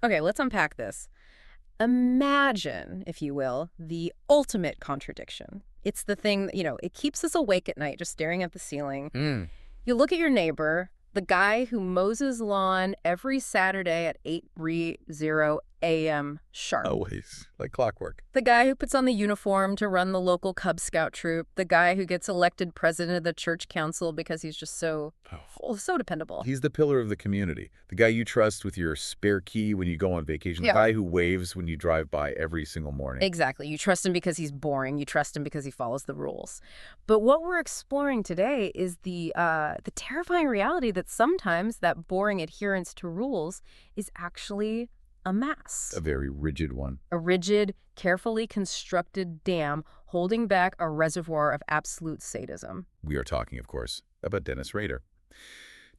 Okay, let's unpack this. Imagine, if you will, the ultimate contradiction. It's the thing, it keeps us awake at night just staring at the ceiling. Mm. You look at your neighbor, the guy who mows his lawn every Saturday at 8:30 a.m. sharp. Always. Like clockwork. The guy who puts on the uniform to run the local Cub Scout troop. The guy who gets elected president of the church council because he's just so dependable. He's the pillar of the community. The guy you trust with your spare key when you go on vacation. Yeah. The guy who waves when you drive by every single morning. Exactly. You trust him because he's boring. You trust him because he follows the rules. But what we're exploring today is the terrifying reality that sometimes that boring adherence to rules is actually a mask. A very rigid one. A rigid, carefully constructed dam holding back a reservoir of absolute sadism. We are talking, of course, about Dennis Rader.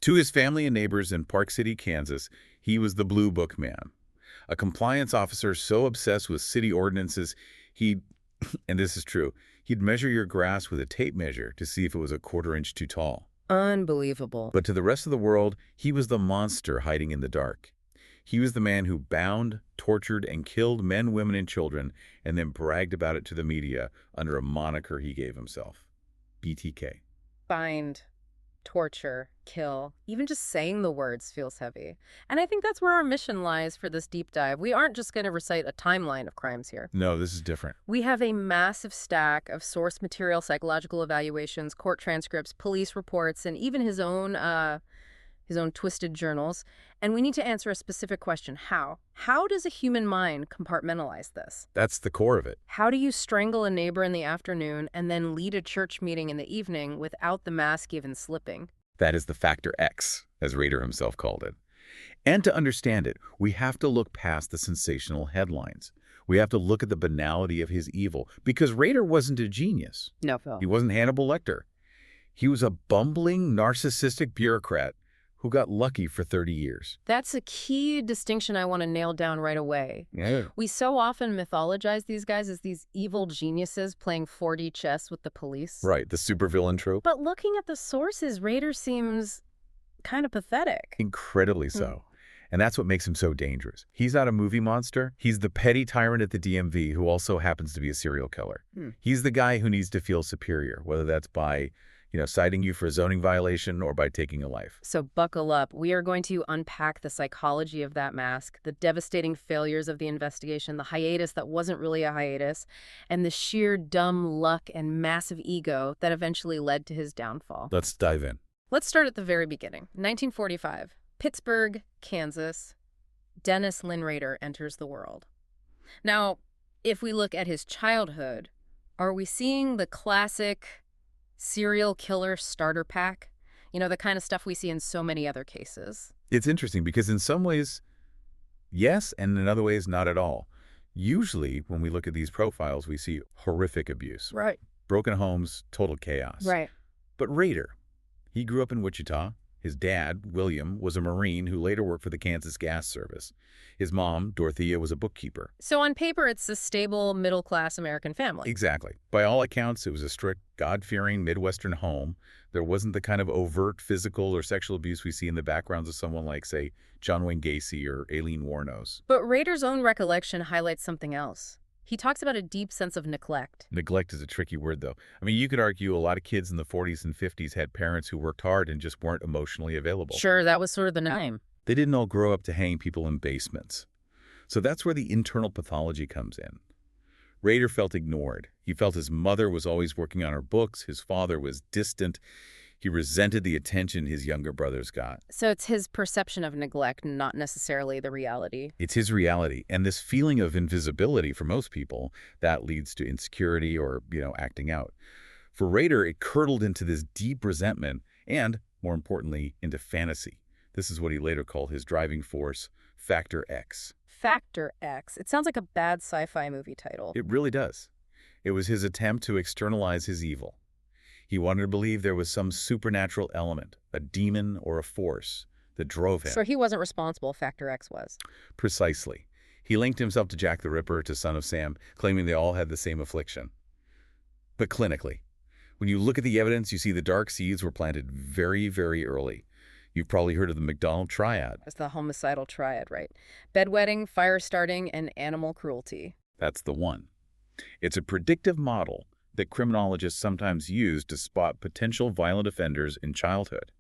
To his family and neighbors in Park City, Kansas, he was the Blue Book man. A compliance officer so obsessed with city ordinances, he'd, and this is true, he'd measure your grass with a tape measure to see if it was a quarter-inch too tall. Unbelievable. But to the rest of the world, he was the monster hiding in the dark. He was the man who bound, tortured, and killed men, women, and children, and then bragged about it to the media under a moniker he gave himself. BTK. Bind, torture, kill. Even just saying the words feels heavy. And I think that's where our mission lies for this deep dive. We aren't just going to recite a timeline of crimes here. No, this is different. We have a massive stack of source material, psychological evaluations, court transcripts, police reports, and even his own twisted journals. And we need to answer a specific question. How? How does a human mind compartmentalize this? That's the core of it. How do you strangle a neighbor in the afternoon and then lead a church meeting in the evening without the mask even slipping? That is the factor X, as Rader himself called it. And to understand it, we have to look past the sensational headlines. We have to look at the banality of his evil, because Rader wasn't a genius. No, Phil. He wasn't Hannibal Lecter. He was a bumbling, narcissistic bureaucrat who got lucky for 30 years. That's a key distinction I want to nail down right away. Yeah. We so often mythologize these guys as these evil geniuses playing 4D chess with the police. Right, the supervillain trope. But looking at the sources, Rader seems kind of pathetic. Incredibly so. And that's what makes him so dangerous. He's not a movie monster. He's the petty tyrant at the DMV who also happens to be a serial killer. He's the guy who needs to feel superior, whether that's by citing you for a zoning violation or by taking a life. So buckle up. We are going to unpack the psychology of that mask, the devastating failures of the investigation, the hiatus that wasn't really a hiatus, and the sheer dumb luck and massive ego that eventually led to his downfall. Let's dive in. Let's start at the very beginning. 1945, Pittsburgh, Kansas. Dennis Rader enters the world. Now, if we look at his childhood, are we seeing the classic serial killer starter pack? The kind of stuff we see in so many other cases. It's interesting because in some ways, yes, and in other ways, not at all. Usually, when we look at these profiles, we see horrific abuse. Right. Broken homes, total chaos. Right. But Rader, he grew up in Wichita. His dad, William, was a Marine who later worked for the Kansas Gas Service. His mom, Dorothea, was a bookkeeper. So on paper, it's a stable, middle-class American family. Exactly. By all accounts, it was a strict, God-fearing Midwestern home. There wasn't the kind of overt physical or sexual abuse we see in the backgrounds of someone like, say, John Wayne Gacy or Aileen Wuornos. But Rader's own recollection highlights something else. He talks about a deep sense of neglect. Neglect is a tricky word, though. I mean, you could argue a lot of kids in the 40s and 50s had parents who worked hard and just weren't emotionally available. Sure, that was sort of the norm. They didn't all grow up to hang people in basements. So that's where the internal pathology comes in. Rader felt ignored. He felt his mother was always working on her books. His father was distant. He resented the attention his younger brothers got. So it's his perception of neglect, not necessarily the reality. It's his reality. And this feeling of invisibility for most people, that leads to insecurity or, acting out. For Rader, it curdled into this deep resentment and, more importantly, into fantasy. This is what he later called his driving force, Factor X. Factor X. It sounds like a bad sci-fi movie title. It really does. It was his attempt to externalize his evil. He wanted to believe there was some supernatural element, a demon or a force, that drove him. So he wasn't responsible, Factor X was. Precisely. He linked himself to Jack the Ripper, to Son of Sam, claiming they all had the same affliction. But clinically, when you look at the evidence, you see the dark seeds were planted very, very early. You've probably heard of the McDonald triad. It's the homicidal triad, right? Bedwetting, fire starting, and animal cruelty. That's the one. It's a predictive model that criminologists sometimes use to spot potential violent offenders in childhood.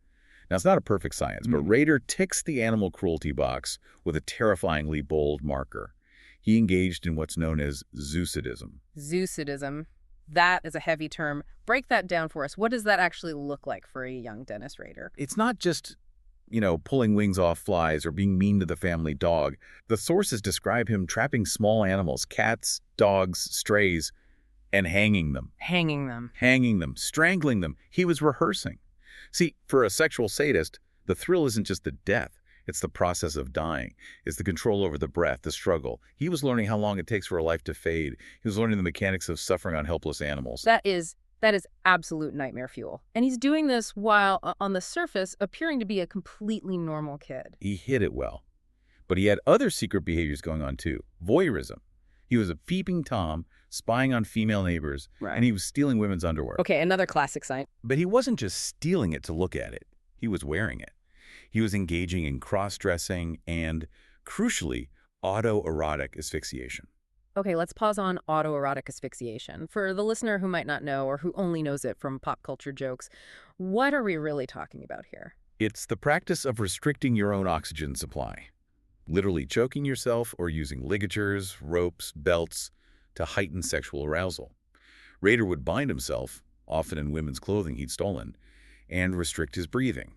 Now, it's not a perfect science, but Rader ticks the animal cruelty box with a terrifyingly bold marker. He engaged in what's known as zoosadism. Zoosadism. That is a heavy term. Break that down for us. What does that actually look like for a young Dennis Rader? It's not just, pulling wings off flies or being mean to the family dog. The sources describe him trapping small animals, cats, dogs, strays, and hanging them. Hanging them. Hanging them, strangling them. He was rehearsing. See, for a sexual sadist, the thrill isn't just the death. It's the process of dying. It's the control over the breath, the struggle. He was learning how long it takes for a life to fade. He was learning the mechanics of suffering on helpless animals. That is absolute nightmare fuel. And he's doing this while, on the surface, appearing to be a completely normal kid. He hid it well. But he had other secret behaviors going on, too. Voyeurism. He was a peeping Tom, spying on female neighbors, and he was stealing women's underwear. Okay, another classic sign. But he wasn't just stealing it to look at it. He was wearing it. He was engaging in cross-dressing and, crucially, autoerotic asphyxiation. Okay, let's pause on autoerotic asphyxiation. For the listener who might not know or who only knows it from pop culture jokes, what are we really talking about here? It's the practice of restricting your own oxygen supply. Literally choking yourself or using ligatures, ropes, belts to heighten sexual arousal. Rader would bind himself, often in women's clothing he'd stolen, and restrict his breathing.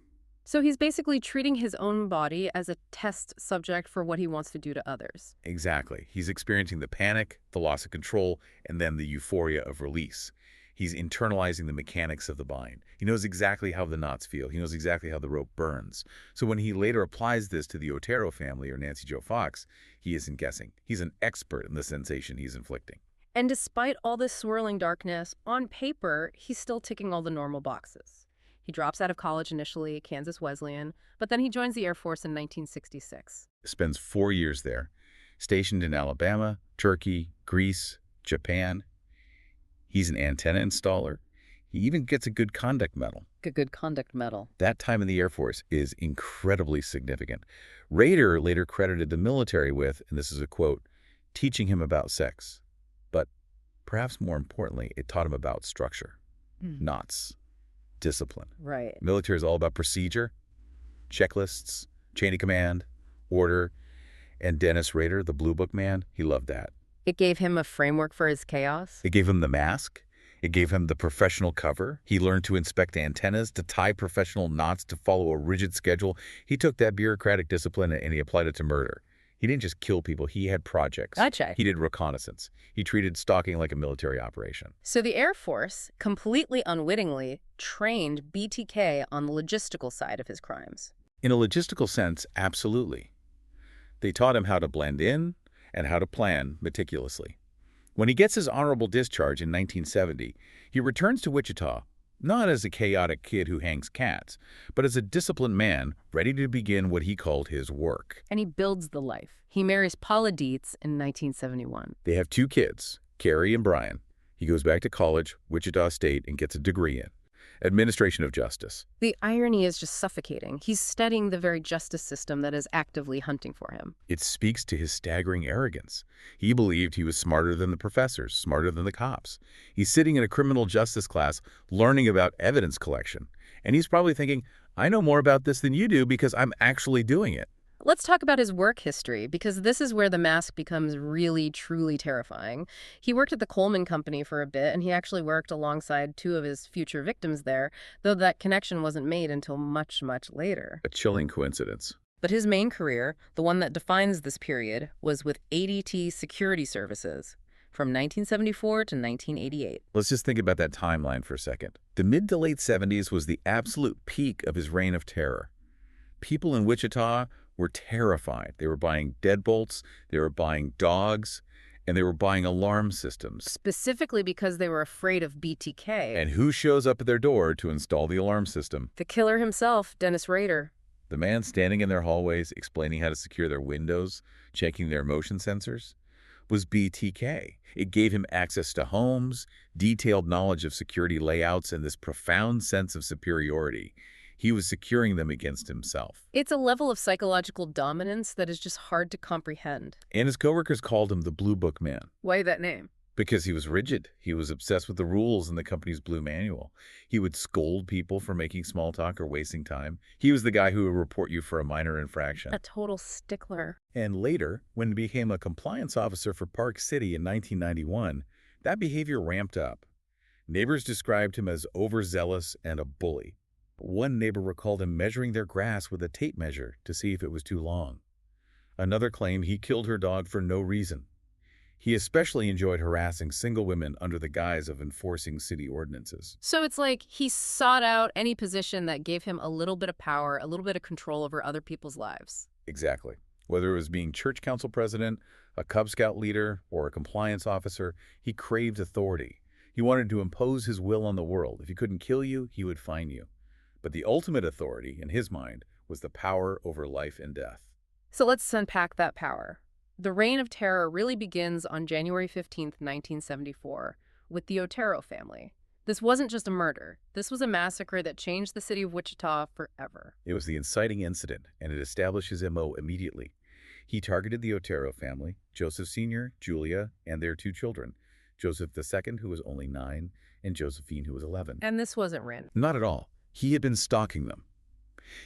So he's basically treating his own body as a test subject for what he wants to do to others. Exactly. He's experiencing the panic, the loss of control, and then the euphoria of release. He's internalizing the mechanics of the bind. He knows exactly how the knots feel. He knows exactly how the rope burns. So when he later applies this to the Otero family or Nancy Jo Fox, he isn't guessing. He's an expert in the sensation he's inflicting. And despite all this swirling darkness, on paper, he's still ticking all the normal boxes. He drops out of college initially, Kansas Wesleyan, but then he joins the Air Force in 1966. Spends 4 years there, stationed in Alabama, Turkey, Greece, Japan. He's an antenna installer. He even gets a Good Conduct Medal. A Good Conduct Medal. That time in the Air Force is incredibly significant. Rader later credited the military with, and this is a quote, teaching him about sex. But perhaps more importantly, it taught him about structure, knots, discipline. Right. Military is all about procedure, checklists, chain of command, order. And Dennis Rader, the Blue Book man, he loved that. It gave him a framework for his chaos. It gave him the mask. It gave him the professional cover. He learned to inspect antennas, to tie professional knots, to follow a rigid schedule. He took that bureaucratic discipline and he applied it to murder. He didn't just kill people. He had projects. Gotcha. He did reconnaissance. He treated stalking like a military operation. So the Air Force, completely unwittingly, trained BTK on the logistical side of his crimes. In a logistical sense, absolutely. They taught him how to blend in and how to plan meticulously. When he gets his honorable discharge in 1970, he returns to Wichita, not as a chaotic kid who hangs cats, but as a disciplined man ready to begin what he called his work. And he builds the life. He marries Paula Dietz in 1971. They have 2 kids, Carrie and Brian. He goes back to college, Wichita State, and gets a degree in administration of justice. The irony is just suffocating. He's studying the very justice system that is actively hunting for him. It speaks to his staggering arrogance. He believed he was smarter than the professors, smarter than the cops. He's sitting in a criminal justice class learning about evidence collection. And he's probably thinking, I know more about this than you do because I'm actually doing it. Let's talk about his work history, because this is where the mask becomes really, truly terrifying. He worked at the Coleman Company for a bit, and he actually worked alongside 2 of his future victims there, though that connection wasn't made until much, much later. A chilling coincidence. But his main career, the one that defines this period, was with ADT Security Services from 1974 to 1988. Let's just think about that timeline for a second. The mid to late 70s was the absolute peak of his reign of terror. People in Wichita were terrified. They were buying deadbolts, they were buying dogs, and they were buying alarm systems. Specifically because they were afraid of BTK. And who shows up at their door to install the alarm system? The killer himself, Dennis Rader. The man standing in their hallways explaining how to secure their windows, checking their motion sensors, was BTK. It gave him access to homes, detailed knowledge of security layouts, and this profound sense of superiority. He was securing them against himself. It's a level of psychological dominance that is just hard to comprehend. And his coworkers called him the Blue Book Man. Why that name? Because he was rigid. He was obsessed with the rules in the company's blue manual. He would scold people for making small talk or wasting time. He was the guy who would report you for a minor infraction. A total stickler. And later, when he became a compliance officer for Park City in 1991, that behavior ramped up. Neighbors described him as overzealous and a bully. One neighbor recalled him measuring their grass with a tape measure to see if it was too long. Another claimed he killed her dog for no reason. He especially enjoyed harassing single women under the guise of enforcing city ordinances. So it's like he sought out any position that gave him a little bit of power, a little bit of control over other people's lives. Exactly. Whether it was being church council president, a Cub Scout leader, or a compliance officer, he craved authority. He wanted to impose his will on the world. If he couldn't kill you, he would fine you. But the ultimate authority, in his mind, was the power over life and death. So let's unpack that power. The Reign of Terror really begins on January 15th, 1974, with the Otero family. This wasn't just a murder. This was a massacre that changed the city of Wichita forever. It was the inciting incident, and it established his MO immediately. He targeted the Otero family, Joseph Sr., Julia, and their 2 children, Joseph II, who was only 9, and Josephine, who was 11. And this wasn't random. Not at all. He had been stalking them.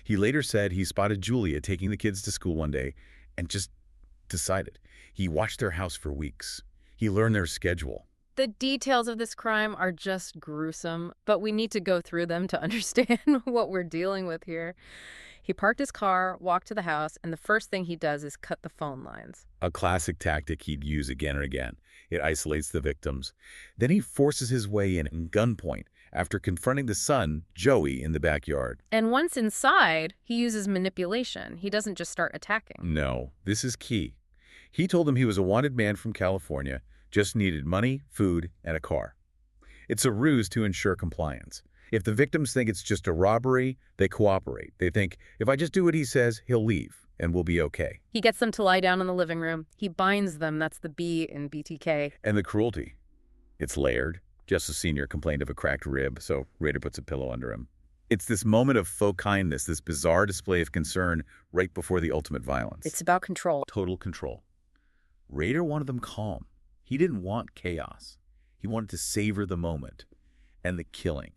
He later said he spotted Julia taking the kids to school one day and just decided. He watched their house for weeks. He learned their schedule. The details of this crime are just gruesome, but we need to go through them to understand what we're dealing with here. He parked his car, walked to the house, and the first thing he does is cut the phone lines. A classic tactic he'd use again and again. It isolates the victims. Then he forces his way in at gunpoint after confronting the son, Joey, in the backyard. And once inside, he uses manipulation. He doesn't just start attacking. No, this is key. He told them he was a wanted man from California, just needed money, food, and a car. It's a ruse to ensure compliance. If the victims think it's just a robbery, they cooperate. They think, if I just do what he says, he'll leave, and we'll be okay. He gets them to lie down in the living room. He binds them. That's the B in BTK. And the cruelty. It's layered. Justice Sr. complained of a cracked rib, so Rader puts a pillow under him. It's this moment of faux kindness, this bizarre display of concern right before the ultimate violence. It's about control. Total control. Rader wanted them calm. He didn't want chaos. He wanted to savor the moment and the killing.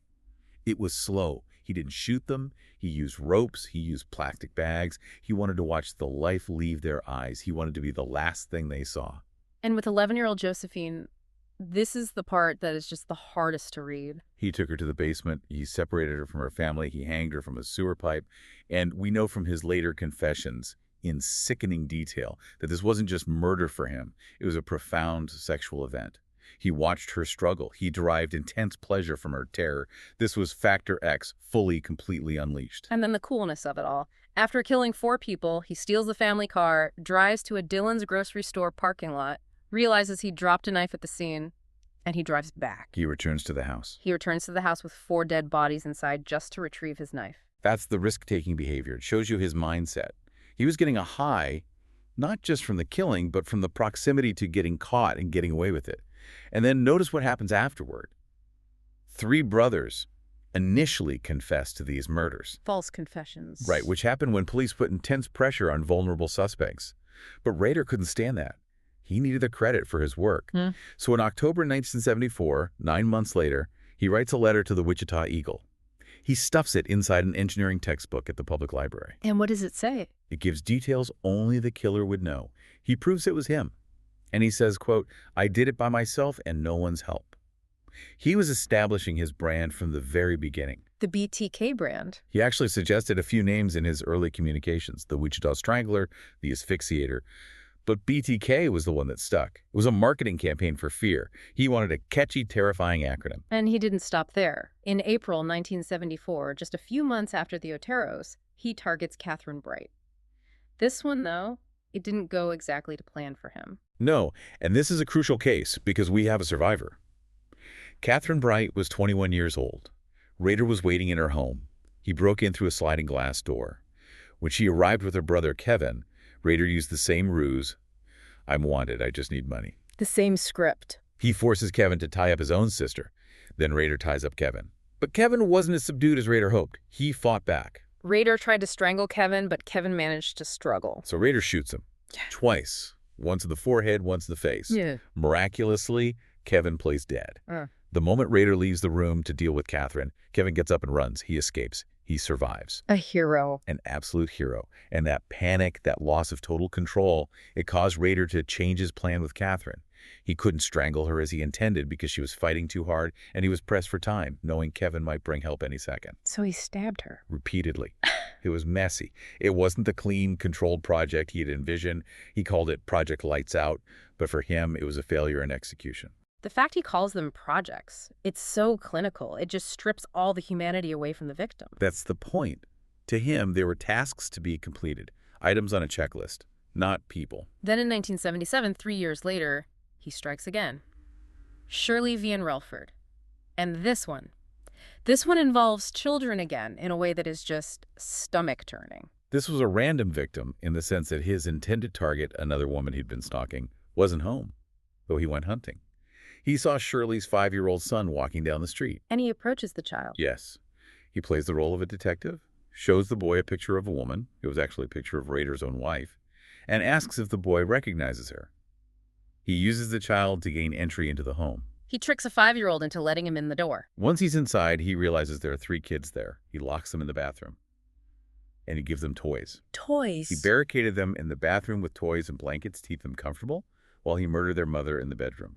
It was slow. He didn't shoot them. He used ropes. He used plastic bags. He wanted to watch the life leave their eyes. He wanted to be the last thing they saw. And with 11-year-old Josephine, this is the part that is just the hardest to read. He took her to the basement. He separated her from her family. He hanged her from a sewer pipe. And we know from his later confessions, in sickening detail, that this wasn't just murder for him. It was a profound sexual event. He watched her struggle. He derived intense pleasure from her terror. This was Factor X, fully, completely unleashed. And then the coolness of it all. After killing 4 people, he steals the family car, drives to a Dillon's grocery store parking lot, realizes he dropped a knife at the scene, and he drives back. He returns to the house. He returns to the house with 4 dead bodies inside just to retrieve his knife. That's the risk-taking behavior. It shows you his mindset. He was getting a high, not just from the killing, but from the proximity to getting caught and getting away with it. And then notice what happens afterward. 3 brothers initially confessed to these murders. False confessions. Right, which happened when police put intense pressure on vulnerable suspects. But Rader couldn't stand that. He needed the credit for his work. So in October 1974, 9 months later, he writes a letter to the Wichita Eagle. He stuffs it inside an engineering textbook at the public library. And what does it say? It gives details only the killer would know. He proves it was him. And he says, quote, "I did it by myself and no one's help." He was establishing his brand from the very beginning. The BTK brand. He actually suggested a few names in his early communications, the Wichita Strangler, the Asphyxiator. But BTK was the one that stuck. It was a marketing campaign for fear. He wanted a catchy, terrifying acronym. And he didn't stop there. In April 1974, just a few months after the Oteros, he targets Catherine Bright. This one, though, it didn't go exactly to plan for him. No, and this is a crucial case because we have a survivor. Catherine Bright was 21 years old. Rader was waiting in her home. He broke in through a sliding glass door. When she arrived with her brother, Kevin, Rader used the same ruse. "I'm wanted, I just need money." The same script. He forces Kevin to tie up his own sister. Then Rader ties up Kevin. But Kevin wasn't as subdued as Rader hoped. He fought back. Rader tried to strangle Kevin, but Kevin managed to struggle. So Rader shoots him. Twice. Once in the forehead, once in the face. Yeah. Miraculously, Kevin plays dead. The moment Rader leaves the room to deal with Catherine, Kevin gets up and runs. He escapes. He survives. A hero. An absolute hero. And that panic, that loss of total control, it caused Rader to change his plan with Catherine. He couldn't strangle her as he intended because she was fighting too hard, and he was pressed for time, knowing Kevin might bring help any second. So he stabbed her. Repeatedly. It was messy. It wasn't the clean, controlled project he had envisioned. He called it Project Lights Out, but for him, it was a failure in execution. The fact he calls them projects, it's so clinical. It just strips all the humanity away from the victim. That's the point. To him, they were tasks to be completed, items on a checklist, not people. Then in 1977, 3 years later, he strikes again. Shirley v. Relford. And this one involves children again in a way that is just stomach-turning. This was a random victim in the sense that his intended target, another woman he'd been stalking, wasn't home, though he went hunting. He saw Shirley's 5-year-old son walking down the street. And he approaches the child. Yes. He plays the role of a detective, shows the boy a picture of a woman, it was actually a picture of Rader's own wife, and asks if the boy recognizes her. He uses the child to gain entry into the home. He tricks a 5-year-old into letting him in the door. Once he's inside, he realizes there are 3 kids there. He locks them in the bathroom. And he gives them toys. Toys? He barricaded them in the bathroom with toys and blankets to keep them comfortable while he murdered their mother in the bedroom.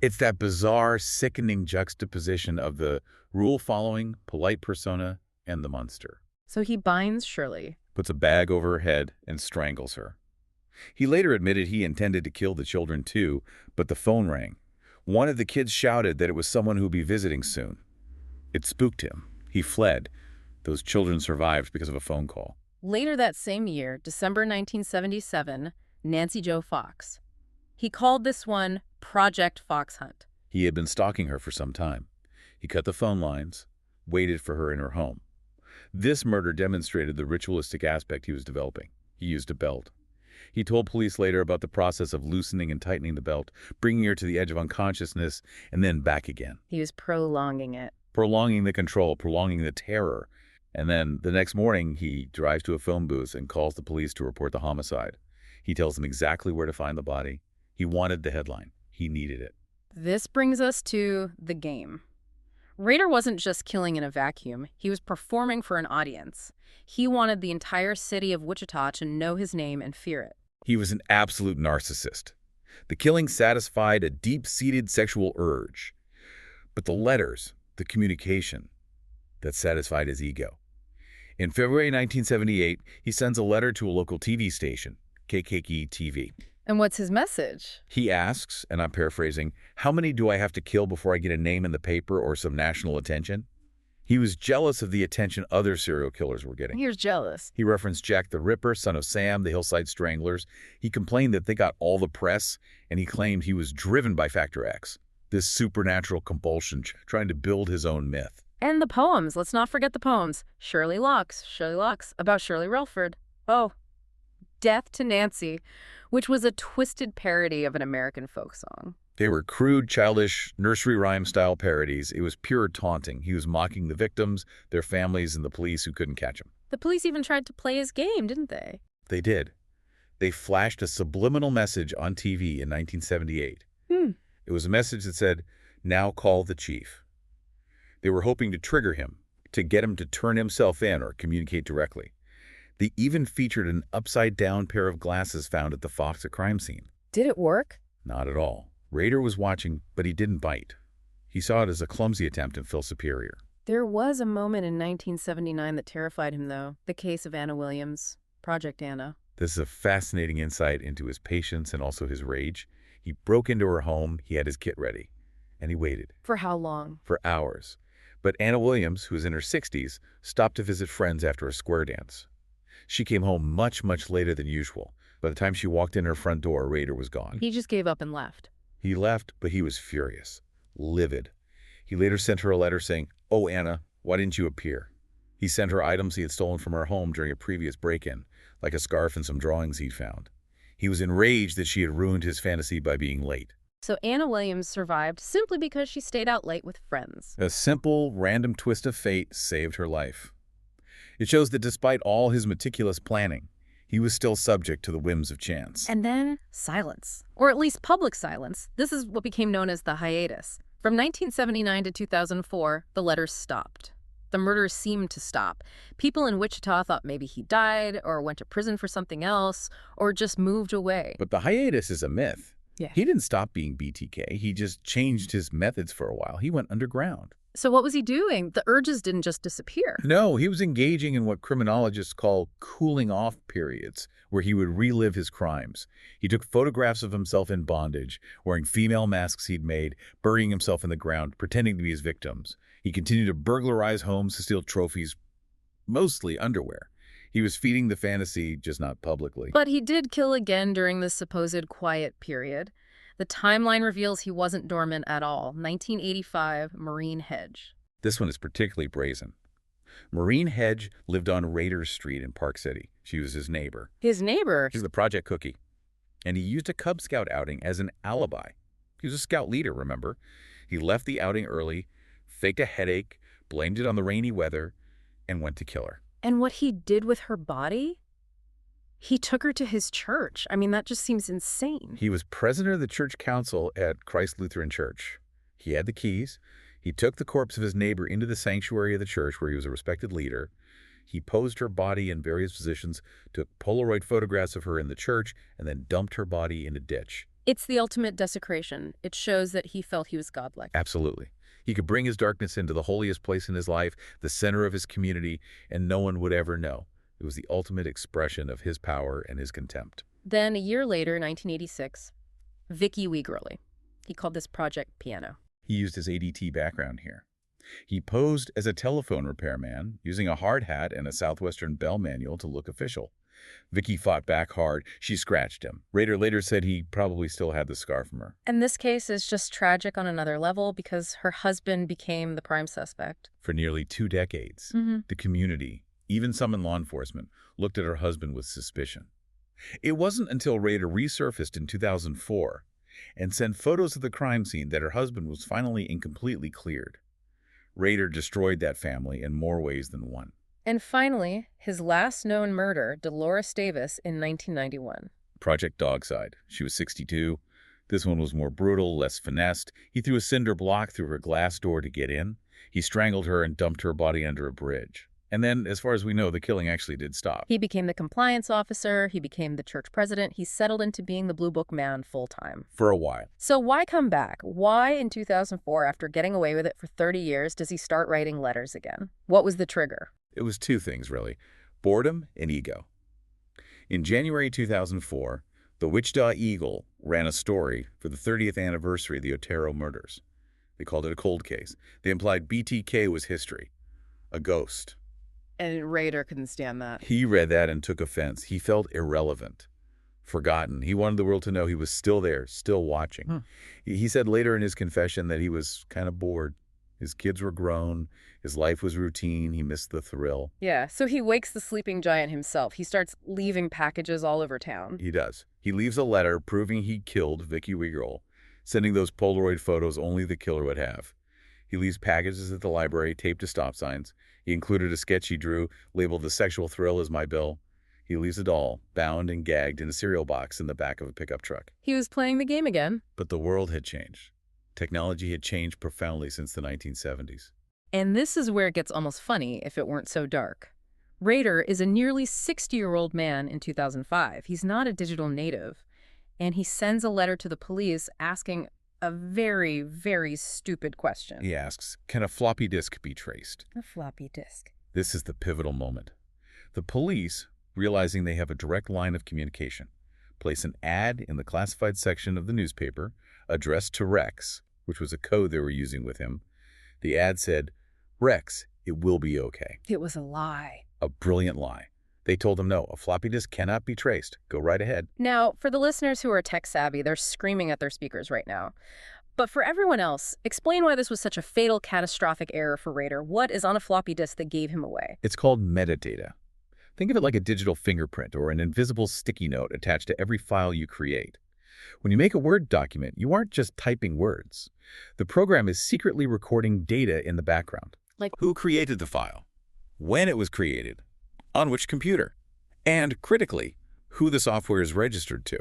It's that bizarre, sickening juxtaposition of the rule-following, polite persona and the monster. So he binds Shirley, Puts a bag over her head and strangles her. He later admitted he intended to kill the children too, but the phone rang. One of the kids shouted that it was someone who would be visiting soon. It spooked him. He fled. Those children survived because of a phone call. Later that same year, December 1977, Nancy Jo Fox. He called this one Project Fox Hunt. He had been stalking her for some time. He cut the phone lines, waited for her in her home. This murder demonstrated the ritualistic aspect he was developing. He used a belt. He told police later about the process of loosening and tightening the belt, bringing her to the edge of unconsciousness, and then back again. He was prolonging it. Prolonging the control, prolonging the terror. And then the next morning, he drives to a phone booth and calls the police to report the homicide. He tells them exactly where to find the body. He wanted the headline. He needed it. This brings us to the game. Rader wasn't just killing in a vacuum. He was performing for an audience. He wanted the entire city of Wichita to know his name and fear it. He was an absolute narcissist. The killing satisfied a deep-seated sexual urge. But the letters, the communication, that satisfied his ego. In February 1978, he sends a letter to a local TV station, KKK TV. And what's his message? He asks, and I'm paraphrasing, how many do I have to kill before I get a name in the paper or some national attention? He was jealous of the attention other serial killers were getting. He was jealous. He referenced Jack the Ripper, son of Sam, the Hillside Stranglers. He complained that they got all the press, and he claimed he was driven by Factor X, this supernatural compulsion, trying to build his own myth. And the poems. Let's not forget the poems. Shirley Locks, about Shirley Relford. Oh, Death to Nancy, which was a twisted parody of an American folk song. They were crude, childish, nursery rhyme-style parodies. It was pure taunting. He was mocking the victims, their families, and the police who couldn't catch him. The police even tried to play his game, didn't they? They did. They flashed a subliminal message on TV in 1978. It was a message that said, "Now call the chief." They were hoping to trigger him, to get him to turn himself in or communicate directly. They even featured an upside-down pair of glasses found at the Fox crime scene. Did it work? Not at all. Rader was watching, but he didn't bite. He saw it as a clumsy attempt and felt superior. There was a moment in 1979 that terrified him, though. The case of Anna Williams, Project Anna. This is a fascinating insight into his patience and also his rage. He broke into her home, he had his kit ready, and he waited. For how long? For hours. But Anna Williams, who was in her 60s, stopped to visit friends after a square dance. She came home much, much later than usual. By the time she walked in her front door, Rader was gone. He just gave up and left. He left, but he was furious, livid. He later sent her a letter saying, "Oh, Anna, why didn't you appear?" He sent her items he had stolen from her home during a previous break-in, like a scarf and some drawings he'd found. He was enraged that she had ruined his fantasy by being late. So Anna Williams survived simply because she stayed out late with friends. A simple, random twist of fate saved her life. It shows that despite all his meticulous planning, he was still subject to the whims of chance. And then silence, or at least public silence. This is what became known as the hiatus. From 1979 to 2004, the letters stopped. The murders seemed to stop. People in Wichita thought maybe he died, or went to prison for something else, or just moved away. But the hiatus is a myth. Yeah. He didn't stop being BTK. He just changed his methods for a while. He went underground. So what was he doing? The urges didn't just disappear. No, he was engaging in what criminologists call cooling-off periods, where he would relive his crimes. He took photographs of himself in bondage, wearing female masks he'd made, burying himself in the ground, pretending to be his victims. He continued to burglarize homes to steal trophies, mostly underwear. He was feeding the fantasy, just not publicly. But he did kill again during this supposed quiet period. The timeline reveals he wasn't dormant at all. 1985, Marine Hedge. This one is particularly brazen. Marine Hedge lived on Rader Street in Park City. She was his neighbor. His neighbor? She's the project cookie. And he used a Cub Scout outing as an alibi. He was a scout leader, remember? He left the outing early, faked a headache, blamed it on the rainy weather, and went to kill her. And what he did with her body? He took her to his church. I mean, that just seems insane. He was president of the church council at Christ Lutheran Church. He had the keys. He took the corpse of his neighbor into the sanctuary of the church where he was a respected leader. He posed her body in various positions, took Polaroid photographs of her in the church, and then dumped her body in a ditch. It's the ultimate desecration. It shows that he felt he was godlike. Absolutely. He could bring his darkness into the holiest place in his life, the center of his community, and no one would ever know. It was the ultimate expression of his power and his contempt. Then, a year later, 1986, Vicky Wegerle. He called this project Piano. He used his ADT background here. He posed as a telephone repairman, using a hard hat and a Southwestern Bell manual to look official. Vicky fought back hard. She scratched him. Rader later said he probably still had the scar from her. And this case is just tragic on another level because her husband became the prime suspect. For nearly 2 decades, the community, even some in law enforcement, looked at her husband with suspicion. It wasn't until Rader resurfaced in 2004 and sent photos of the crime scene that her husband was finally and completely cleared. Rader destroyed that family in more ways than one. And finally, his last known murder, Dolores Davis, in 1991. Project Dogside. She was 62. This one was more brutal, less finessed. He threw a cinder block through her glass door to get in. He strangled her and dumped her body under a bridge. And then, as far as we know, the killing actually did stop. He became the compliance officer. He became the church president. He settled into being the Blue Book man full-time. For a while. So why come back? Why in 2004, after getting away with it for 30 years, does he start writing letters again? What was the trigger? It was 2 things, really. Boredom and ego. In January 2004, the Wichita Eagle ran a story for the 30th anniversary of the Otero murders. They called it a cold case. They implied BTK was history, a ghost. And Rader couldn't stand that. He read that and took offense. He felt irrelevant, forgotten. He wanted the world to know he was still there, still watching. He said later in his confession that he was kind of bored. His kids were grown. His life was routine. He missed the thrill. Yeah, so he wakes the sleeping giant himself. He starts leaving packages all over town. He does. He leaves a letter proving he killed Vicky Wegerle, sending those Polaroid photos only the killer would have. He leaves packages at the library taped to stop signs. He included a sketch he drew, labeled The Sexual Thrill Is My Bill. He leaves a doll, bound and gagged in a cereal box in the back of a pickup truck. He was playing the game again. But the world had changed. Technology had changed profoundly since the 1970s. And this is where it gets almost funny if it weren't so dark. Rader is a nearly 60-year-old man in 2005. He's not a digital native. And he sends a letter to the police asking a very, very stupid question. He asks, can a floppy disk be traced? A floppy disk. This is the pivotal moment. The police, realizing they have a direct line of communication, place an ad in the classified section of the newspaper addressed to Rex, which was a code they were using with him. The ad said, Rex, it will be okay. It was a lie. A brilliant lie. They told him, no, a floppy disk cannot be traced. Go right ahead. Now, for the listeners who are tech-savvy, they're screaming at their speakers right now. But for everyone else, explain why this was such a fatal, catastrophic error for Rader. What is on a floppy disk that gave him away? It's called metadata. Think of it like a digital fingerprint or an invisible sticky note attached to every file you create. When you make a Word document, you aren't just typing words. The program is secretly recording data in the background. Like, Who created the file? When it was created? On which computer? And, critically, who the software is registered to.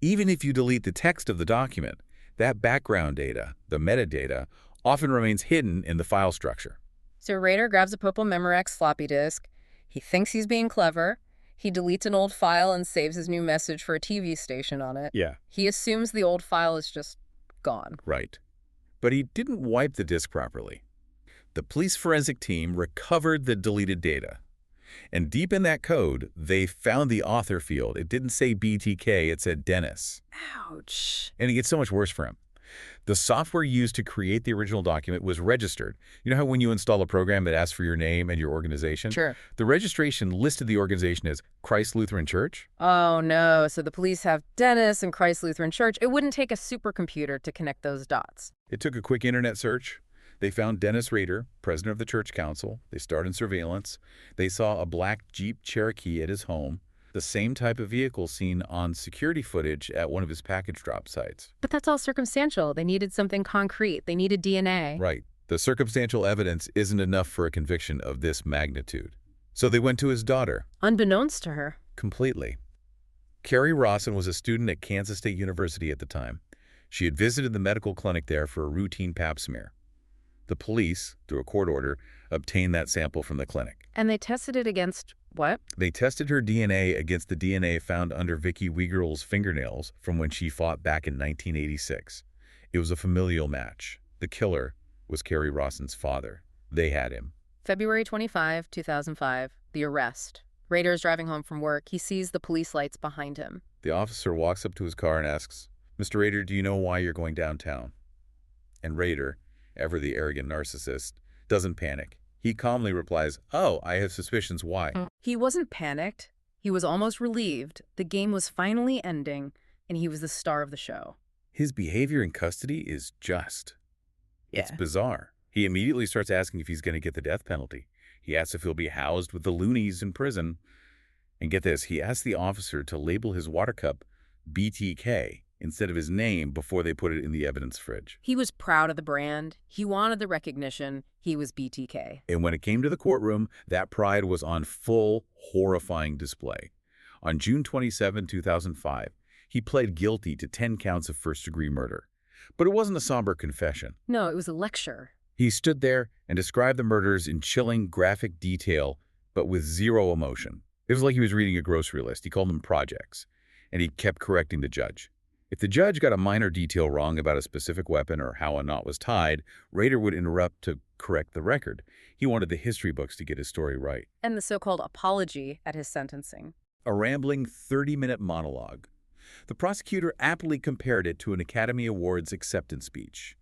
Even if you delete the text of the document, that background data, the metadata, often remains hidden in the file structure. so Rader grabs a Popl Memorex floppy disk. He thinks he's being clever. He deletes an old file and saves his new message for a TV station on it. Yeah. He assumes the old file is just gone. Right. But he didn't wipe the disk properly. The police forensic team recovered the deleted data. And deep in that code, they found the author field. It didn't say BTK, it said Dennis. Ouch. And it gets so much worse for him. The software used to create the original document was registered. You know how when you install a program that asks for your name and your organization? Sure. The registration listed the organization as Christ Lutheran Church. Oh, no. So the police have Dennis and Christ Lutheran Church. It wouldn't take a supercomputer to connect those dots. It took a quick internet search. They found Dennis Rader, president of the church council. They started surveillance. They saw a black Jeep Cherokee at his home, the same type of vehicle seen on security footage at one of his package drop sites. But that's all circumstantial. They needed something concrete. They needed DNA. Right. The circumstantial evidence isn't enough for a conviction of this magnitude. So they went to his daughter. Unbeknownst to her. Completely. Carrie Rawson was a student at Kansas State University at the time. She had visited the medical clinic there for a routine pap smear. The police, through a court order, obtained that sample from the clinic. And they tested it against what? They tested her DNA against the DNA found under Vicky Wiegerl's fingernails from when she fought back in 1986. It was a familial match. The killer was Carrie Rawson's father. They had him. February 25, 2005. The arrest. Rader is driving home from work. He sees the police lights behind him. The officer walks up to his car and asks, "Mr. Rader, do you know why you're going downtown?" And Rader, ever the arrogant narcissist, doesn't panic. He calmly replies, "Oh, I have suspicions why." He wasn't panicked. He was almost relieved. The game was finally ending, and he was the star of the show. His behavior in custody is just. It's Yeah. bizarre. He immediately starts asking if he's going to get the death penalty. He asks if he'll be housed with the loonies in prison. And get this, he asked the officer to label his water cup BTK instead of his name before they put it in the evidence fridge. He was proud of the brand. He wanted the recognition. He was BTK. And when it came to the courtroom, that pride was on full, horrifying display. On June 27, 2005, he pled guilty to 10 counts of first-degree murder. But it wasn't a somber confession. No, it was a lecture. He stood there and described the murders in chilling, graphic detail, but with zero emotion. It was like he was reading a grocery list. He called them projects, and he kept correcting the judge. If the judge got a minor detail wrong about a specific weapon or how a knot was tied, Rader would interrupt to correct the record. He wanted the history books to get his story right. And the so-called apology at his sentencing. A rambling 30-minute monologue. The prosecutor aptly compared it to an Academy Awards acceptance speech.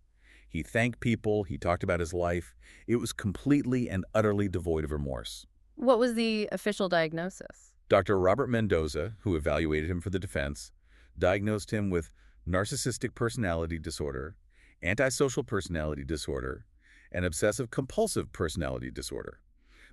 He thanked people, he talked about his life. It was completely and utterly devoid of remorse. What was the official diagnosis? Dr. Robert Mendoza, who evaluated him for the defense, diagnosed him with narcissistic personality disorder, antisocial personality disorder, and obsessive-compulsive personality disorder.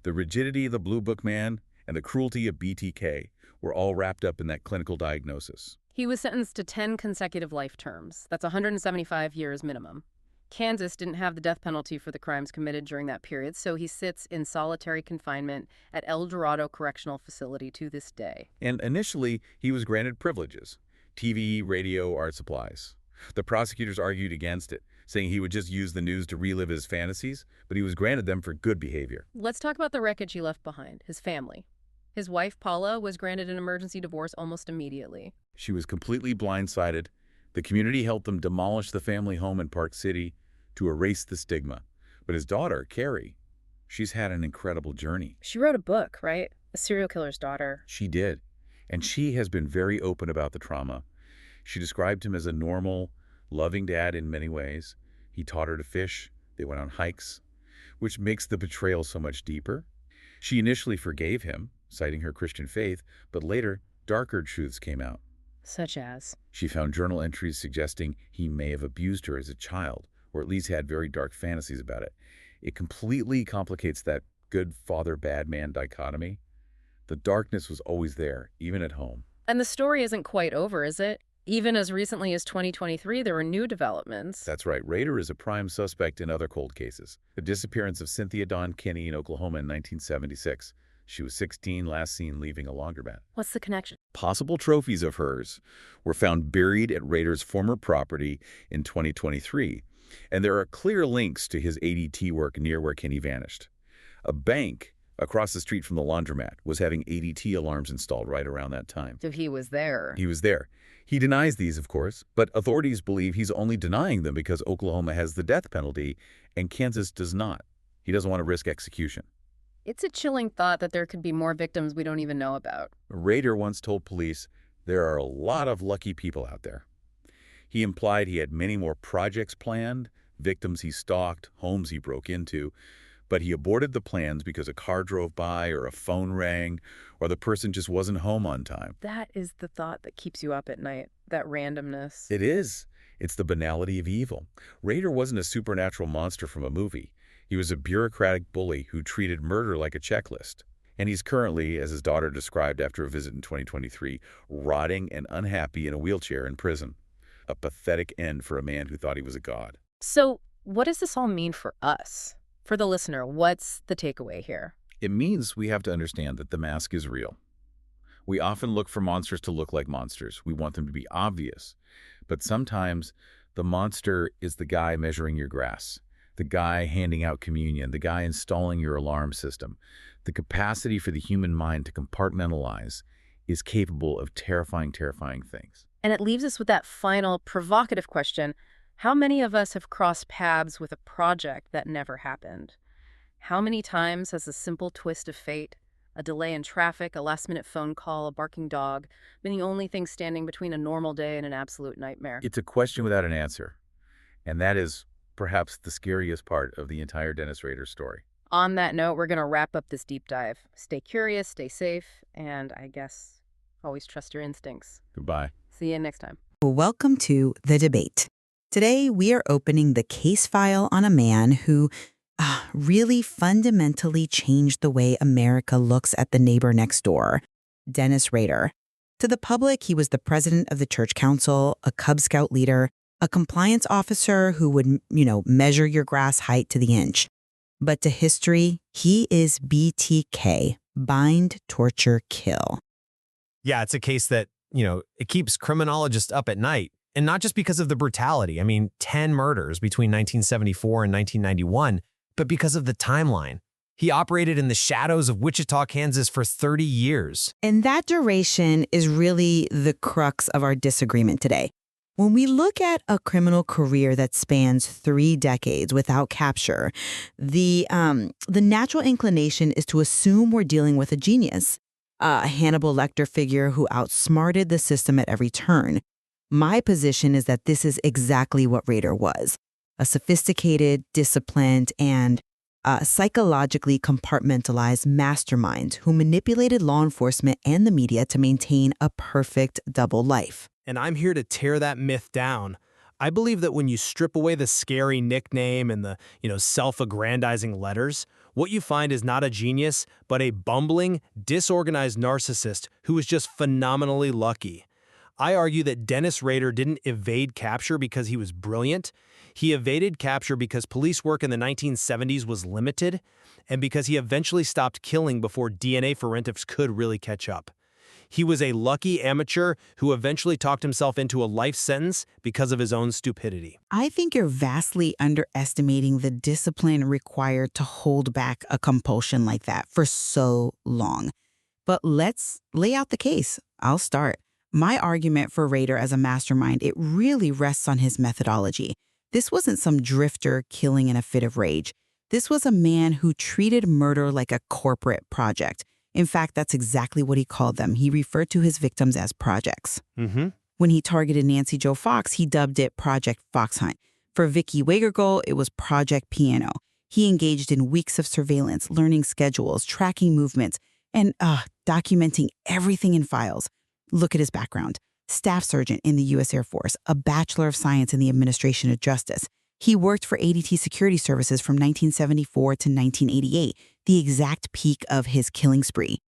The rigidity of the Blue Book man and the cruelty of BTK were all wrapped up in that clinical diagnosis. He was sentenced to 10 consecutive life terms. That's 175 years minimum. Kansas didn't have the death penalty for the crimes committed during that period, so he sits in solitary confinement at El Dorado Correctional Facility to this day. And initially, he was granted privileges: TV, radio, art supplies. The prosecutors argued against it, saying he would just use the news to relive his fantasies, but he was granted them for good behavior. Let's talk about the wreckage he left behind, his family. His wife, Paula, was granted an emergency divorce almost immediately. She was completely blindsided. The community helped them demolish the family home in Park City to erase the stigma. But his daughter, Carrie, she's had an incredible journey. She wrote a book, right? A serial killer's daughter. She did. And she has been very open about the trauma. She described him as a normal, loving dad in many ways. He taught her to fish. They went on hikes, which makes the betrayal so much deeper. She initially forgave him, citing her Christian faith, but later, darker truths came out. Such as? She found journal entries suggesting he may have abused her as a child, or at least had very dark fantasies about it. It completely complicates that good father, bad man dichotomy. The darkness was always there, even at home. And the story isn't quite over, is it? even as recently as 2023, there were new developments. That's right. Rader is a prime suspect in other cold cases. The disappearance of Cynthia Dawn Kinney in Oklahoma in 1976. She was 16, last seen leaving a laundromat. What's the connection? Possible trophies of hers were found buried at Rader's former property in 2023, and there are clear links to his ADT work near where Kinney vanished. A bank across the street from the laundromat was having ADT alarms installed right around that time. So he was there. He was there. He denies these, of course, but authorities believe he's only denying them because Oklahoma has the death penalty and Kansas does not. He doesn't want to risk execution. It's a chilling thought that there could be more victims we don't even know about. Rader once told police there are a lot of lucky people out there. He implied he had many more projects planned, victims he stalked, homes he broke into, but he aborted the plans because a car drove by or a phone rang or the person just wasn't home on time. That is the thought that keeps you up at night, that randomness. It is. It's the banality of evil. Rader wasn't a supernatural monster from a movie. He was a bureaucratic bully who treated murder like a checklist. And he's currently, as his daughter described after a visit in 2023, rotting and unhappy in a wheelchair in prison. A pathetic end for a man who thought he was a god. So what does this all mean for us? For the listener, what's the takeaway here? It means we have to understand that the mask is real. We often look for monsters to look like monsters. We want them to be obvious. But sometimes the monster is the guy measuring your grass, the guy handing out communion, the guy installing your alarm system. The capacity for the human mind to compartmentalize is capable of terrifying, terrifying things. And it leaves us with that final provocative question. How many of us have crossed paths with a project that never happened? How many times has a simple twist of fate, a delay in traffic, a last-minute phone call, a barking dog, been the only thing standing between a normal day and an absolute nightmare? It's a question without an answer. And that is perhaps the scariest part of the entire Dennis Rader story. On that note, we're going to wrap up this deep dive. Stay curious, stay safe, and I guess always trust your instincts. Goodbye. See you next time. Welcome to The Debate. Today, we are opening the case file on a man who really fundamentally changed the way America looks at the neighbor next door, Dennis Rader. To the public, he was the president of the church council, a Cub Scout leader, a compliance officer who would, measure your grass height to the inch. But to history, he is BTK, bind, torture, kill. Yeah, it's a case that, it keeps criminologists up at night. And not just because of the brutality. 10 murders between 1974 and 1991, but because of the timeline. He operated in the shadows of Wichita, Kansas for 30 years. And that duration is really the crux of our disagreement today. When we look at a criminal career that spans 3 decades without capture, the natural inclination is to assume we're dealing with a genius, a Hannibal Lecter figure who outsmarted the system at every turn. My position is that this is exactly what Rader was, a sophisticated, disciplined, and psychologically compartmentalized mastermind who manipulated law enforcement and the media to maintain a perfect double life. And I'm here to tear that myth down. I believe that when you strip away the scary nickname and the, self-aggrandizing letters, what you find is not a genius, but a bumbling, disorganized narcissist who was just phenomenally lucky. I argue that Dennis Rader didn't evade capture because he was brilliant. He evaded capture because police work in the 1970s was limited, and because he eventually stopped killing before DNA forensics could really catch up. He was a lucky amateur who eventually talked himself into a life sentence because of his own stupidity. I think you're vastly underestimating the discipline required to hold back a compulsion like that for so long. But let's lay out the case. I'll start. My argument for Rader as a mastermind, it really rests on his methodology. This wasn't some drifter killing in a fit of rage. This was a man who treated murder like a corporate project. In fact, that's exactly what he called them. He referred to his victims as projects. When he targeted Nancy Jo Fox, he dubbed it Project Fox Hunt. For Vicky Wagergol, it was Project Piano. He engaged in weeks of surveillance, learning schedules, tracking movements, and documenting everything in files. Look at his background. Staff sergeant in the U.S. Air Force, a Bachelor of Science in the Administration of Justice. He worked for ADT Security Services from 1974 to 1988, the exact peak of his killing spree.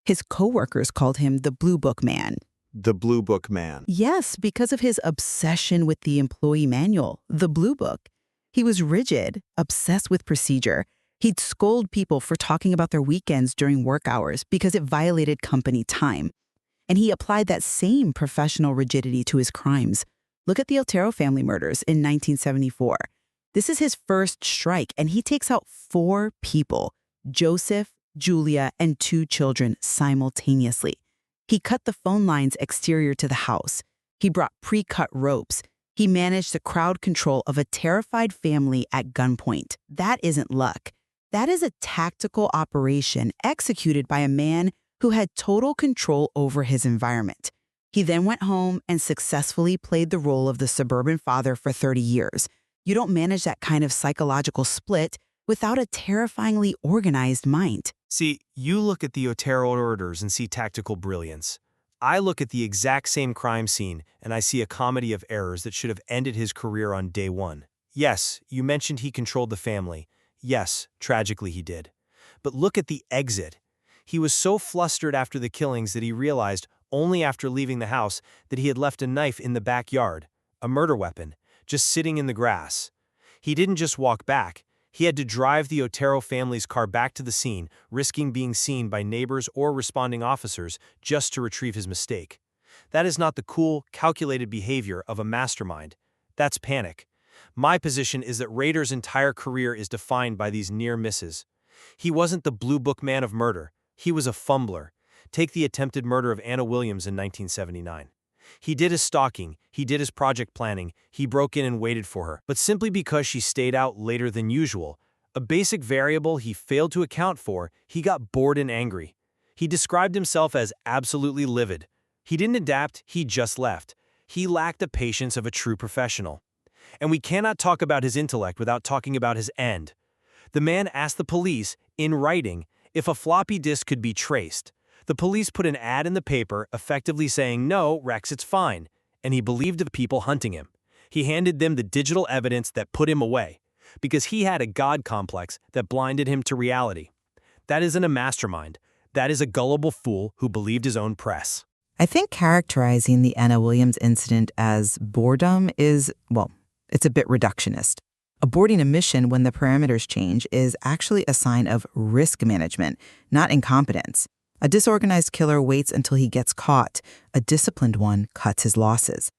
His coworkers called him the Blue Book Man. the Blue Book man. Yes, because of his obsession with the employee manual, the Blue Book. He was rigid, obsessed with procedure. He'd scold people for talking about their weekends during work hours because it violated company time. And he applied that same professional rigidity to his crimes. Look at the Otero family murders in 1974. This is his first strike, and he takes out 4 people, Joseph, Julia, and 2 children simultaneously. He cut the phone lines exterior to the house. He brought pre-cut ropes. He managed the crowd control of a terrified family at gunpoint. That isn't luck. That is a tactical operation executed by a man who had total control over his environment. He then went home and successfully played the role of the suburban father for 30 years. You don't manage that kind of psychological split without a terrifyingly organized mind. See, you look at the Otero orders and see tactical brilliance. I look at the exact same crime scene and I see a comedy of errors that should have ended his career on day one. Yes, you mentioned he controlled the family. Yes, tragically he did. But look at the exit. He was so flustered after the killings that he realized, only after leaving the house, that he had left a knife in the backyard, a murder weapon, just sitting in the grass. He didn't just walk back. He had to drive the Otero family's car back to the scene, risking being seen by neighbors or responding officers just to retrieve his mistake. That is not the cool, calculated behavior of a mastermind. That's panic. My position is that Rader's entire career is defined by these near misses. He wasn't the Blue Book man of murder. He was a fumbler. Take the attempted murder of Anna Williams in 1979. He did his stalking, he did his project planning, he broke in and waited for her, but simply because she stayed out later than usual, a basic variable he failed to account for, he got bored and angry. He described himself as absolutely livid. He didn't adapt, he just left. He lacked the patience of a true professional. And we cannot talk about his intellect without talking about his end. The man asked the police, in writing, if a floppy disk could be traced. The police put an ad in the paper effectively saying, "No, Rex, it's fine," and he believed the people hunting him. He handed them the digital evidence that put him away, because he had a God complex that blinded him to reality. That isn't a mastermind. That is a gullible fool who believed his own press. I think characterizing the Anna Williams incident as boredom is, well, it's a bit reductionist. Aborting a mission when the parameters change is actually a sign of risk management, not incompetence. A disorganized killer waits until he gets caught. A disciplined one cuts his losses.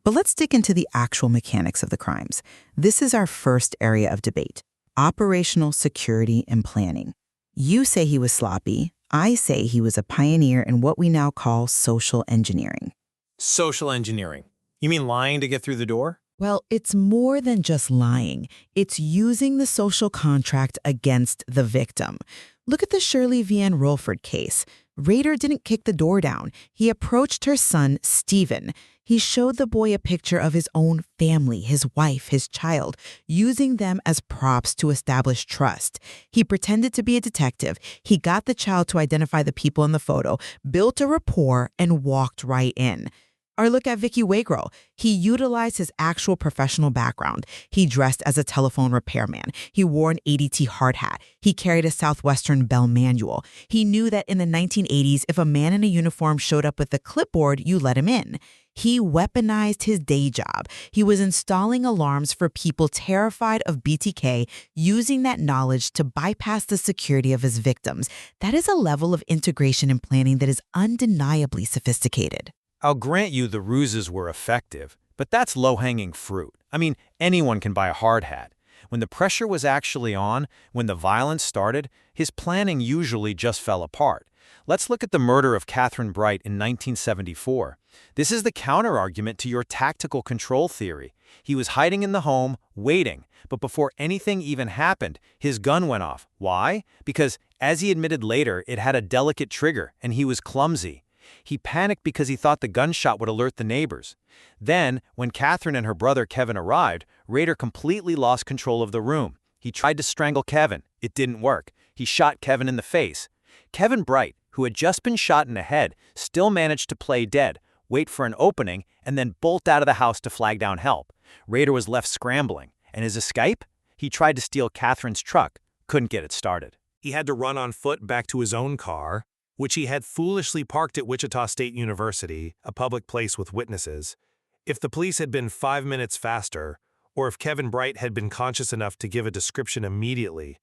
But let's dig into the actual mechanics of the crimes. This is our first area of debate: operational security and planning. You say he was sloppy. I say he was a pioneer in what we now call social engineering. Social engineering. You mean lying to get through the door? Well, it's more than just lying. It's using the social contract against the victim. Look at the Shirley V. Ann Rolford case. Rader didn't kick the door down. He approached her son, Stephen. He showed the boy a picture of his own family, his wife, his child, using them as props to establish trust. He pretended to be a detective. He got the child to identify the people in the photo, built a rapport, and walked right in. Or look at Vicky Wagrel. He utilized his actual professional background. He dressed as a telephone repairman. He wore an ADT hard hat. He carried a Southwestern Bell manual. He knew that in the 1980s, if a man in a uniform showed up with a clipboard, you let him in. He weaponized his day job. He was installing alarms for people terrified of BTK, using that knowledge to bypass the security of his victims. That is a level of integration and planning that is undeniably sophisticated. I'll grant you the ruses were effective, but that's low-hanging fruit. I mean, anyone can buy a hard hat. When the pressure was actually on, when the violence started, his planning usually just fell apart. Let's look at the murder of Catherine Bright in 1974. This is the counter-argument to your tactical control theory. He was hiding in the home, waiting, but before anything even happened, his gun went off. Why? Because, as he admitted later, it had a delicate trigger, and he was clumsy. He panicked because he thought the gunshot would alert the neighbors. Then, when Catherine and her brother Kevin arrived, Rader completely lost control of the room. He tried to strangle Kevin. It didn't work. He shot Kevin in the face. Kevin Bright, who had just been shot in the head, still managed to play dead, wait for an opening, and then bolt out of the house to flag down help. Rader was left scrambling. And his escape? He tried to steal Catherine's truck. Couldn't get it started. He had to run on foot back to his own car, which he had foolishly parked at Wichita State University, a public place with witnesses. If the police had been 5 minutes faster, or if Kevin Bright had been conscious enough to give a description immediately,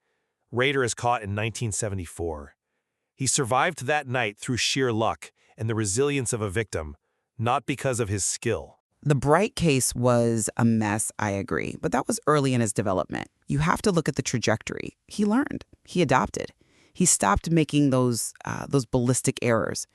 Rader is caught in 1974. He survived that night through sheer luck and the resilience of a victim, not because of his skill. The Bright case was a mess, I agree, but that was early in his development. You have to look at the trajectory. He learned. He adopted. He stopped making those ballistic errors.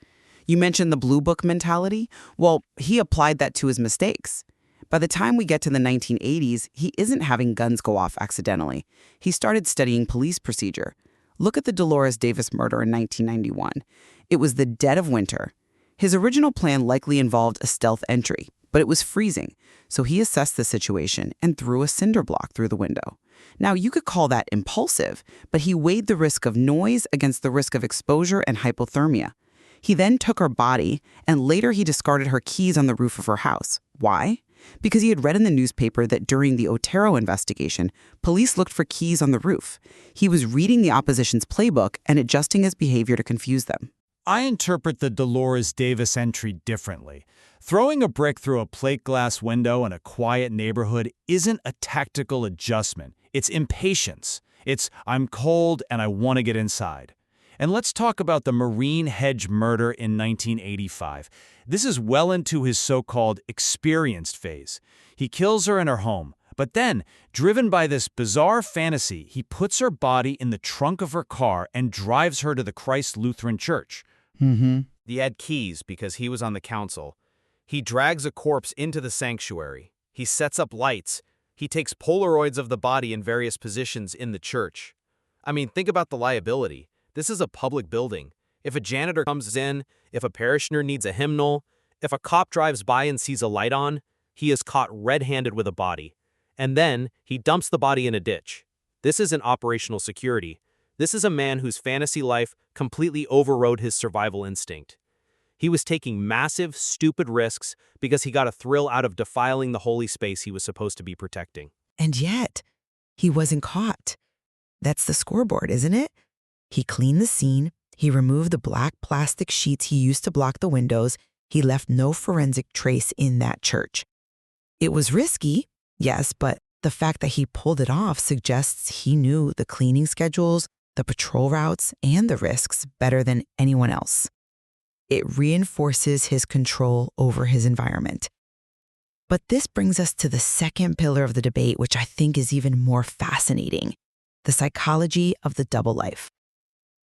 You mentioned the blue book mentality. Well, he applied that to his mistakes. By the time we get to the 1980s, he isn't having guns go off accidentally. He started studying police procedure. Look at the Dolores Davis murder in 1991. It was the dead of winter. His original plan likely involved a stealth entry, but it was freezing, so he assessed the situation and threw a cinder block through the window. Now, you could call that impulsive, but he weighed the risk of noise against the risk of exposure and hypothermia. He then took her body, and later he discarded her keys on the roof of her house. Why? Because he had read in the newspaper that during the Otero investigation, police looked for keys on the roof. He was reading the opposition's playbook and adjusting his behavior to confuse them. I interpret the Dolores Davis entry differently. Throwing a brick through a plate glass window in a quiet neighborhood isn't a tactical adjustment. It's impatience. It's, I'm cold and I want to get inside. And let's talk about the Marine Hedge murder in 1985. This is well into his so-called experienced phase. He kills her in her home, but then, driven by this bizarre fantasy, he puts her body in the trunk of her car and drives her to the Christ Lutheran Church. He had keys because he was on the council. He drags a corpse into the sanctuary. He sets up lights. He takes Polaroids of the body in various positions in the church. I mean, think about the liability. This is a public building. If a janitor comes in, if a parishioner needs a hymnal, if a cop drives by and sees a light on, he is caught red-handed with a body. And then he dumps the body in a ditch. This isn't operational security. This is a man whose fantasy life completely overrode his survival instinct. He was taking massive, stupid risks because he got a thrill out of defiling the holy space he was supposed to be protecting. And yet, he wasn't caught. That's the scoreboard, isn't it? He cleaned the scene. He removed the black plastic sheets he used to block the windows. He left no forensic trace in that church. It was risky, yes, but the fact that he pulled it off suggests he knew the cleaning schedules, the patrol routes, and the risks better than anyone else. It reinforces his control over his environment. But this brings us to the second pillar of the debate, which I think is even more fascinating: the psychology of the double life.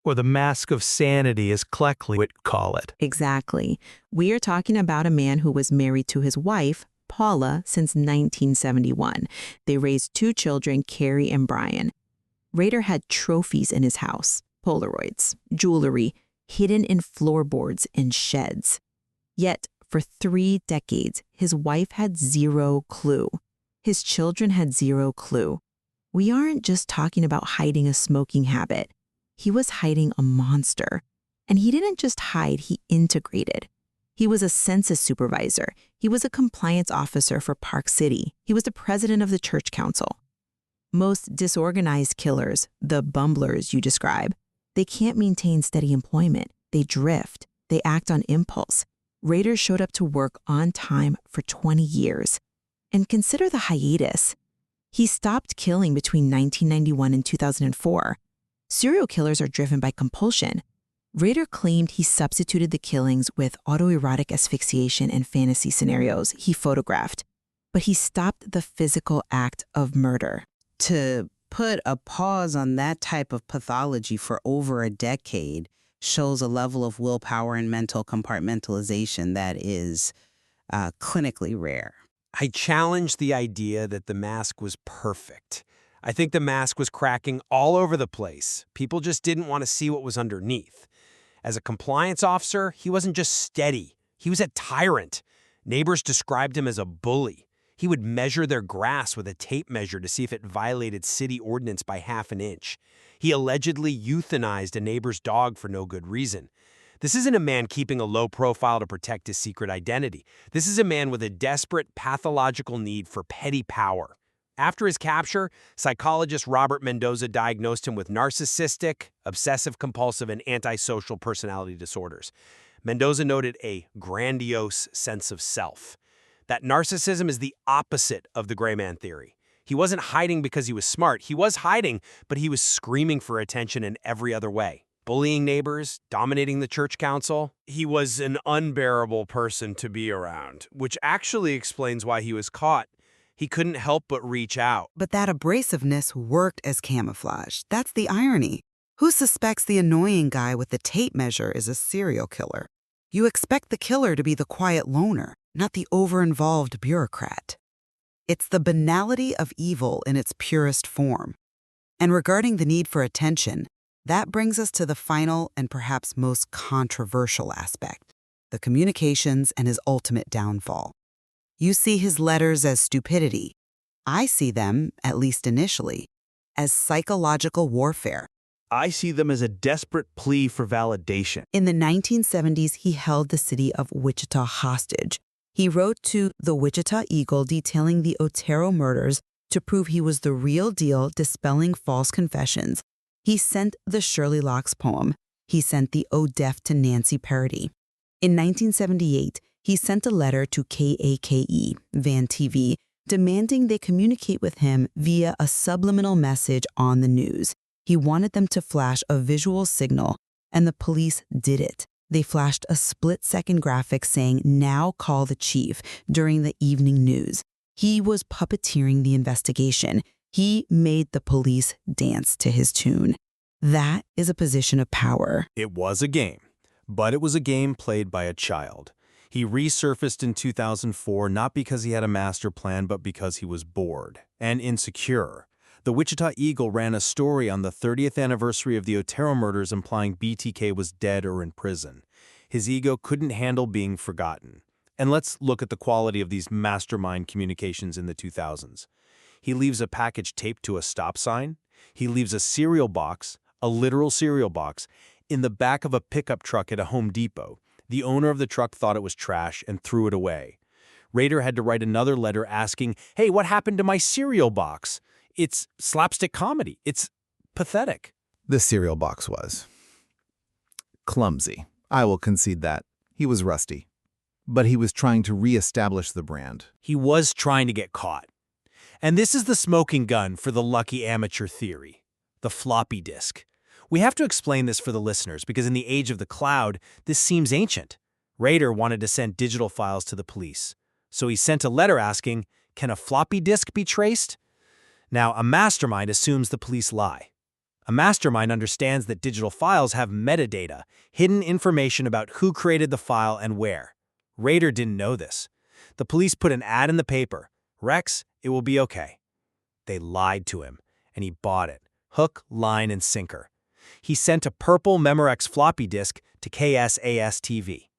Or the mask of sanity, as Cleckley would call it. Exactly. We are talking about a man who was married to his wife, Paula, since 1971. They raised 2 children, Carrie and Brian. Rader had trophies in his house, Polaroids, jewelry, hidden in floorboards and sheds. Yet, for 3 decades, his wife had 0 clue. His children had 0 clue. We aren't just talking about hiding a smoking habit. He was hiding a monster. And he didn't just hide, he integrated. He was a census supervisor. He was a compliance officer for Park City. He was the president of the church council. Most disorganized killers, the bumblers you describe, they can't maintain steady employment. They drift. They act on impulse. Rader showed up to work on time for 20 years. And consider the hiatus. He stopped killing between 1991 and 2004. Serial killers are driven by compulsion. Rader claimed he substituted the killings with autoerotic asphyxiation and fantasy scenarios he photographed, but he stopped the physical act of murder. To put a pause on that type of pathology for over a decade shows a level of willpower and mental compartmentalization that is clinically rare. I challenge the idea that the mask was perfect. I think the mask was cracking all over the place. People just didn't want to see what was underneath. As a compliance officer, he wasn't just steady. He was a tyrant. Neighbors described him as a bully. He would measure their grass with a tape measure to see if it violated city ordinance by ½ an inch. He allegedly euthanized a neighbor's dog for no good reason. This isn't a man keeping a low profile to protect his secret identity. This is a man with a desperate pathological need for petty power. After his capture, psychologist Robert Mendoza diagnosed him with narcissistic, obsessive-compulsive, and antisocial personality disorders. Mendoza noted a grandiose sense of self. That narcissism is the opposite of the gray man theory. He wasn't hiding because he was smart. He was hiding, but he was screaming for attention in every other way. Bullying neighbors, dominating the church council. He was an unbearable person to be around, which actually explains why he was caught. He couldn't help but reach out. But that abrasiveness worked as camouflage. That's the irony. Who suspects the annoying guy with the tape measure is a serial killer? You expect the killer to be the quiet loner, not the over-involved bureaucrat. It's the banality of evil in its purest form. And regarding the need for attention, that brings us to the final and perhaps most controversial aspect, the communications and his ultimate downfall. You see his letters as stupidity. I see them, at least initially, as psychological warfare. I see them as a desperate plea for validation. In the 1970s, he held the city of Wichita hostage. He wrote to the Wichita Eagle detailing the Otero murders to prove he was the real deal, dispelling false confessions. He sent the Shirley Locks poem. He sent the Ode Deaf to Nancy parody. In 1978, he sent a letter to KAKE, Van TV, demanding they communicate with him via a subliminal message on the news. He wanted them to flash a visual signal, and the police did it. They flashed a split-second graphic saying, "Now call the chief," during the evening news. He was puppeteering the investigation. He made the police dance to his tune. That is a position of power. It was a game, but it was a game played by a child. He resurfaced in 2004 not because he had a master plan, but because he was bored and insecure. The Wichita Eagle ran a story on the 30th anniversary of the Otero murders implying BTK was dead or in prison. His ego couldn't handle being forgotten. And let's look at the quality of these mastermind communications in the 2000s. He leaves a package taped to a stop sign. He leaves a cereal box, a literal cereal box, in the back of a pickup truck at a Home Depot. The owner of the truck thought it was trash and threw it away. Rader had to write another letter asking, "Hey, what happened to my cereal box?" It's slapstick comedy. It's pathetic. The cereal box was clumsy. I will concede that. He was rusty. But he was trying to re-establish the brand. He was trying to get caught. And this is the smoking gun for the lucky amateur theory, the floppy disk. We have to explain this for the listeners because in the age of the cloud, this seems ancient. Rader wanted to send digital files to the police. So he sent a letter asking, "Can a floppy disk be traced?" Now, a mastermind assumes the police lie. A mastermind understands that digital files have metadata, hidden information about who created the file and where. Rader didn't know this. The police put an ad in the paper. "Rex, it will be okay." They lied to him, and he bought it. Hook, line, and sinker. He sent a purple Memorex floppy disk to KSAS-TV.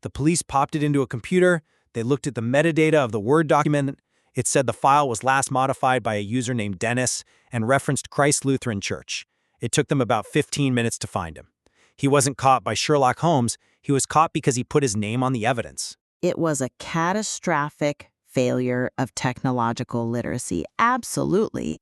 The police popped it into a computer. They looked at the metadata of the Word document. It said the file was last modified by a user named Dennis and referenced Christ Lutheran Church. It took them about 15 minutes to find him. He wasn't caught by Sherlock Holmes. He was caught because he put his name on the evidence. It was a catastrophic failure of technological literacy. Absolutely.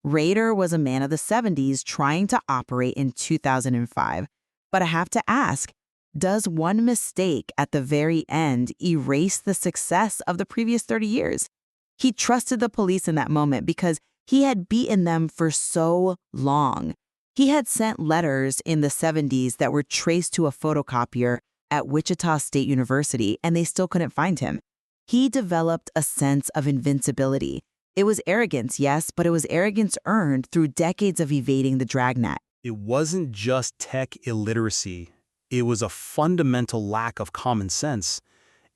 Rader was a man of the 70s trying to operate in 2005. But I have to ask, does one mistake at the very end erase the success of the previous 30 years? He trusted the police in that moment because he had beaten them for so long. He had sent letters in the 70s that were traced to a photocopier at Wichita State University, and they still couldn't find him. He developed a sense of invincibility. It was arrogance, yes, but it was arrogance earned through decades of evading the dragnet. It wasn't just tech illiteracy. It was a fundamental lack of common sense.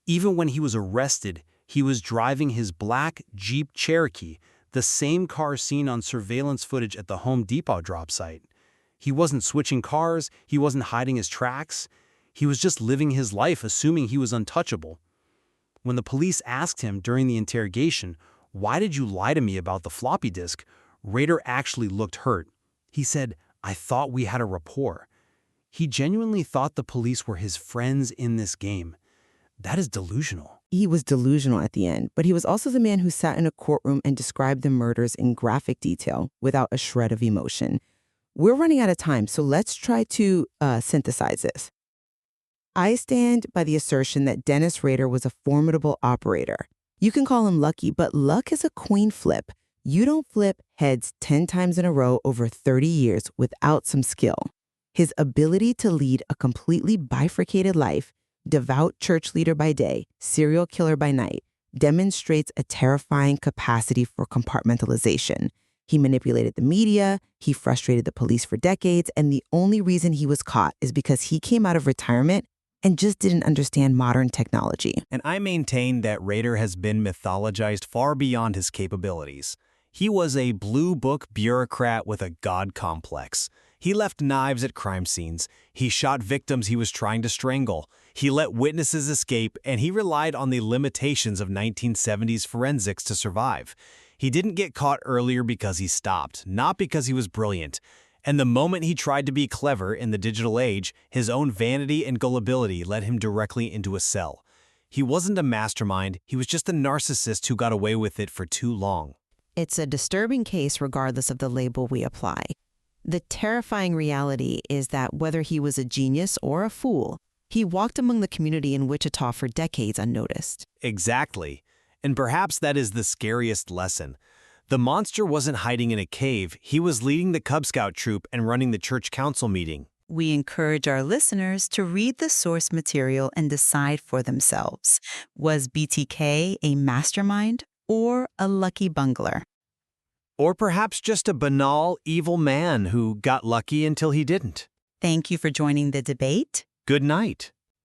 Even when he was arrested, he was driving his black Jeep Cherokee, the same car seen on surveillance footage at the Home Depot drop site. He wasn't switching cars. He wasn't hiding his tracks. He was just living his life, assuming he was untouchable. When the police asked him during the interrogation, "Why did you lie to me about the floppy disk?" Rader actually looked hurt. He said, "I thought we had a rapport." He genuinely thought the police were his friends in this game. That is delusional. he was delusional at the end, but he was also the man who sat in a courtroom and described the murders in graphic detail without a shred of emotion. We're running out of time, so let's try to synthesize this. I stand by the assertion that Dennis Rader was a formidable operator. You can call him lucky, but luck is a coin flip. You don't flip heads 10 times in a row over 30 years without some skill. His ability to lead a completely bifurcated life, devout church leader by day, serial killer by night, demonstrates a terrifying capacity for compartmentalization. He manipulated the media, he frustrated the police for decades, and the only reason he was caught is because he came out of retirement and just didn't understand modern technology. And I maintain that Rader has been mythologized far beyond his capabilities. He was a blue book bureaucrat with a god complex. He left knives at crime scenes. He shot victims he was trying to strangle. He let witnesses escape, and he relied on the limitations of 1970s forensics to survive. He didn't get caught earlier because he stopped, not because he was brilliant. And the moment he tried to be clever in the digital age, his own vanity and gullibility led him directly into a cell. He wasn't a mastermind, he was just a narcissist who got away with it for too long. It's a disturbing case regardless of the label we apply. The terrifying reality is that whether he was a genius or a fool, he walked among the community in Wichita for decades unnoticed. Exactly. And perhaps that is the scariest lesson. The monster wasn't hiding in a cave, he was leading the Cub Scout troop and running the church council meeting. We encourage our listeners to read the source material and decide for themselves. Was BTK a mastermind or a lucky bungler? Or perhaps just a banal, evil man who got lucky until he didn't. Thank you for joining the debate. Good night.